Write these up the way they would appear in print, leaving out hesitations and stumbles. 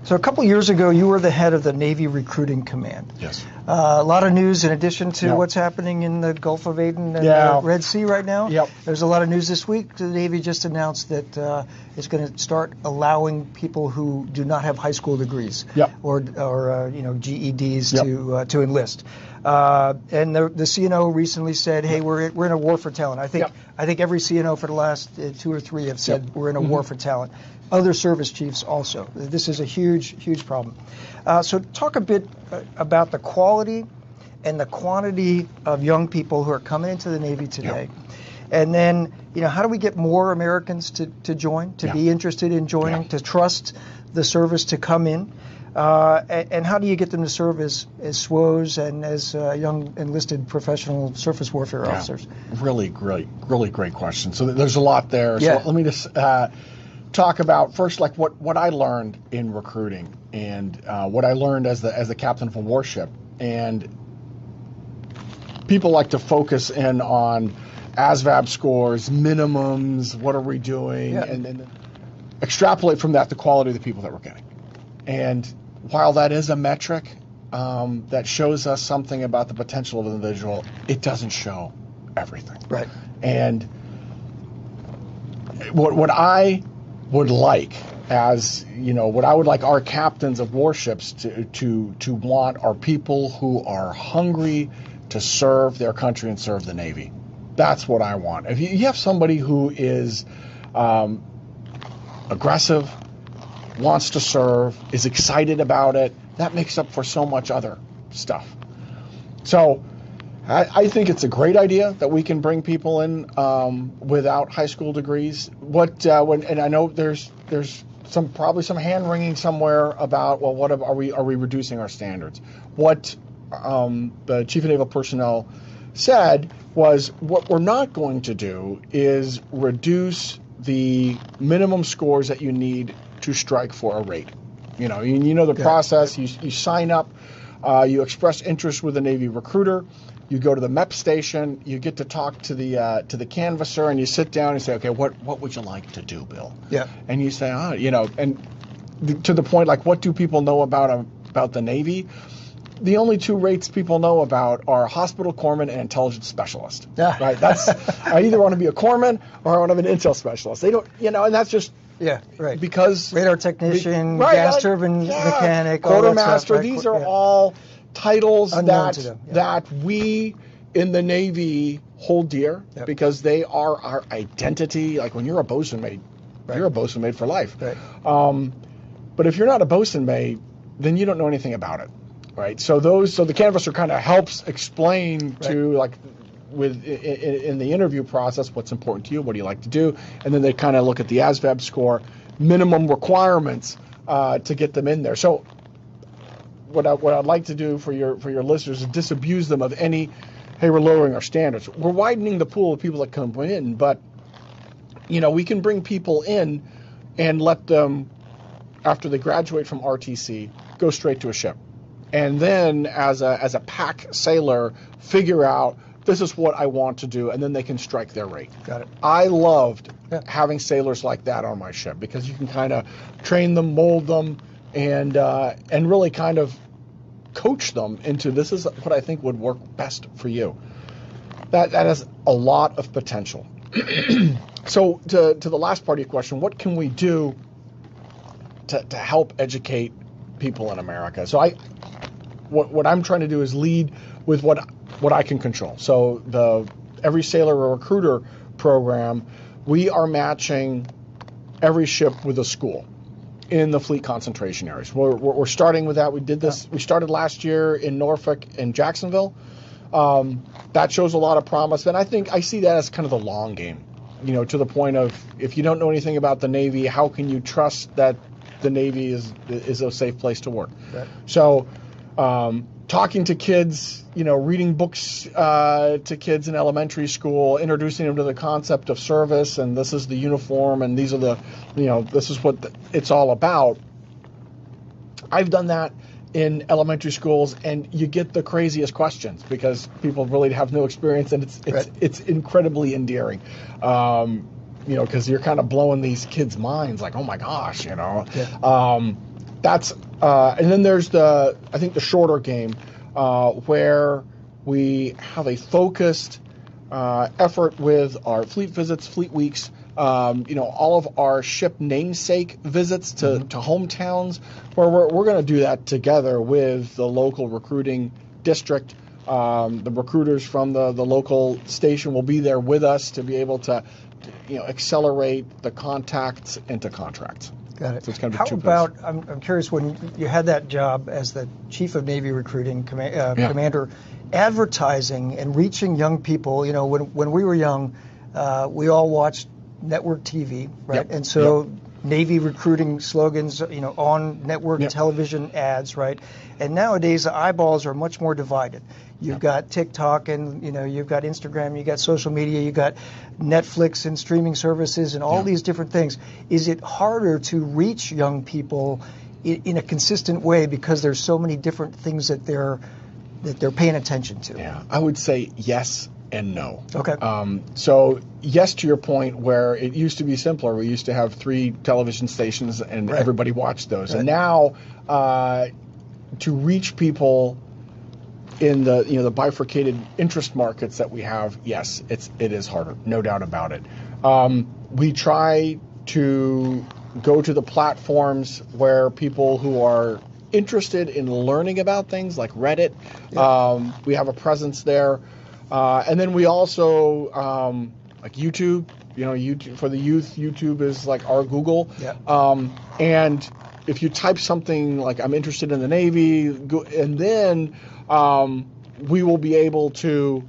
So a couple years ago, you were the head of the Navy Recruiting Command. Yes. A lot of news in addition to what's happening in the Gulf of Aden and the Red Sea right now. Yep. There's a lot of news this week. The Navy just announced that it's going to start allowing people who do not have high school degrees or GEDs to enlist. And the CNO recently said, "Hey, we're in a war for talent." I think every CNO for the last 2 or 3 have said we're in a war for talent. Other service chiefs also. This is a huge problem. So talk a bit about the quality and the quantity of young people who are coming into the Navy today. And then, how do we get more Americans to join, to be interested in joining, to trust the service to come in? And how do you get them to serve as SWOs and as young enlisted professional surface warfare officers? Really great question. So there's a lot there. So let me just talk about first, like what I learned in recruiting and what I learned as the captain of a warship. And people like to focus in on ASVAB scores, minimums, what are we doing, and then extrapolate from that the quality of the people that we're getting. And while that is a metric that shows us something about the potential of an individual, it doesn't show everything. Right. And what I would like, as what I would like our captains of warships to want are people who are hungry to serve their country and serve the Navy. That's what I want. If you have somebody who is aggressive, wants to serve, is excited about it, that makes up for so much other stuff. So I think it's a great idea that we can bring people in without high school degrees. And I know there's probably some hand wringing somewhere about, well, what are we reducing our standards? What the Chief of Naval Personnel said was, what we're not going to do is reduce the minimum scores that you need to strike for a rate. You know the process. You sign up, you express interest with a Navy recruiter. You go to the MEP station, you get to talk to the canvasser, and you sit down and say, okay, what would you like to do, Bill? Yeah. And you say, to the point, like, what do people know about the Navy? The only 2 rates people know about are hospital corpsman and intelligence specialist. Yeah. Right. That's I either want to be a corpsman or I want to be an intel specialist. They don't, and that's just right. Because radar technician, gas turbine mechanic, quartermaster. These are all titles that we in the Navy hold dear because they are our identity. Like when you're a bosun mate, you're a bosun mate for life. Right. But if you're not a bosun mate, then you don't know anything about it, right? So the canvasser kind of helps explain to in the interview process what's important to you, what do you like to do, and then they kind of look at the ASVAB score, minimum requirements to get them in there. So what I'd like to do for your listeners is disabuse them of any, hey, we're lowering our standards. We're widening the pool of people that come in, but we can bring people in and let them, after they graduate from RTC, go straight to a ship, and then as a pack sailor, figure out this is what I want to do, and then they can strike their rate. Got it. I loved having sailors like that on my ship because you can kind of train them, mold them, and really kind of coach them into this is what I think would work best for you. That has a lot of potential. So to the last part of your question, what can we do to help educate people in America? So what I'm trying to do is lead with what I can control. So the Every Sailor a Recruiter program, we are matching every ship with a school in the fleet concentration areas. We're starting with that. We did this. We started last year in Norfolk and Jacksonville. That shows a lot of promise, and I see that as kind of the long game. To the point of, if you don't know anything about the Navy, how can you trust that the Navy is a safe place to work? Right. So talking to kids, reading books to kids in elementary school, introducing them to the concept of service, and this is the uniform, and these are this is what it's all about. I've done that in elementary schools, and you get the craziest questions because people really have no experience, and it's incredibly endearing. Because you're kind of blowing these kids' minds, like, oh my gosh, that's and then there's I think the shorter game where we have a focused effort with our fleet visits, fleet weeks, all of our ship namesake visits to hometowns, where we're going to do that together with the local recruiting district. The recruiters from the local station will be there with us to be able to, accelerate the contacts into contracts. Got it. So it's kind of How about, I'm curious, when you had that job as the Chief of Navy Recruiting Commander, advertising and reaching young people, when we were young, we all watched network TV, right? Yep. And so Navy recruiting slogans, on network television ads, right? And nowadays the eyeballs are much more divided. You've got TikTok and, you've got Instagram, you've got social media, you've got Netflix and streaming services and all these different things. Is it harder to reach young people in a consistent way because there's so many different things that they're paying attention to? Yeah, I would say yes and no. Okay. So yes, to your point, where it used to be simpler. We used to have 3 television stations and everybody watched those. Right. And now to reach people in the bifurcated interest markets that we have, yes, it is harder, no doubt about it. We try to go to the platforms where people who are interested in learning about things like Reddit, we have a presence there. And then we also, like YouTube, YouTube for the youth, YouTube is like our Google. Yeah. And if you type something like I'm interested in the Navy, and then we will be able to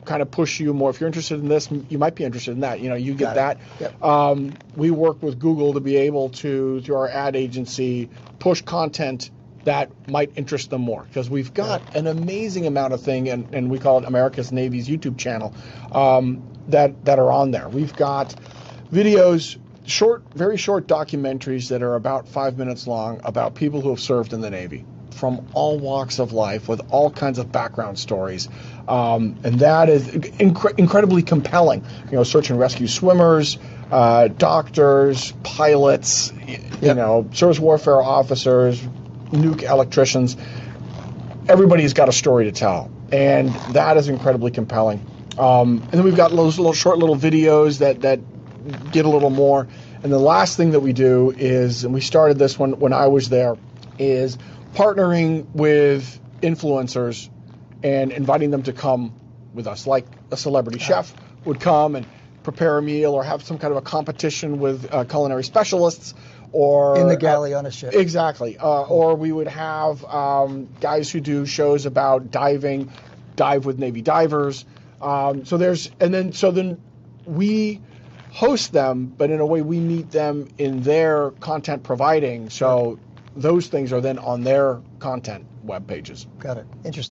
kind of push you more. If you're interested in this, you might be interested in that. You get that. Yep. We work with Google to be able to, through our ad agency, push content that might interest them more, because we've got an amazing amount of thing, and we call it America's Navy's YouTube channel, that are on there. We've got videos, very short documentaries that are about 5 minutes long about people who have served in the Navy from all walks of life with all kinds of background stories. And that is incredibly compelling. Search and rescue swimmers, doctors, pilots, surface warfare officers, nuke electricians. Everybody's got a story to tell, and that is incredibly compelling. And then we've got those short little videos that get a little more. And the last thing that we do is, and we started this when I was there, is partnering with influencers and inviting them to come with us, like a celebrity chef would come and prepare a meal, or have some kind of a competition with culinary specialists, or in the galley on a ship. Exactly. Or we would have guys who do shows about diving, dive with Navy divers. So then we host them, but in a way we meet them in their content providing. So those things are then on their content web pages. Got it. Interesting.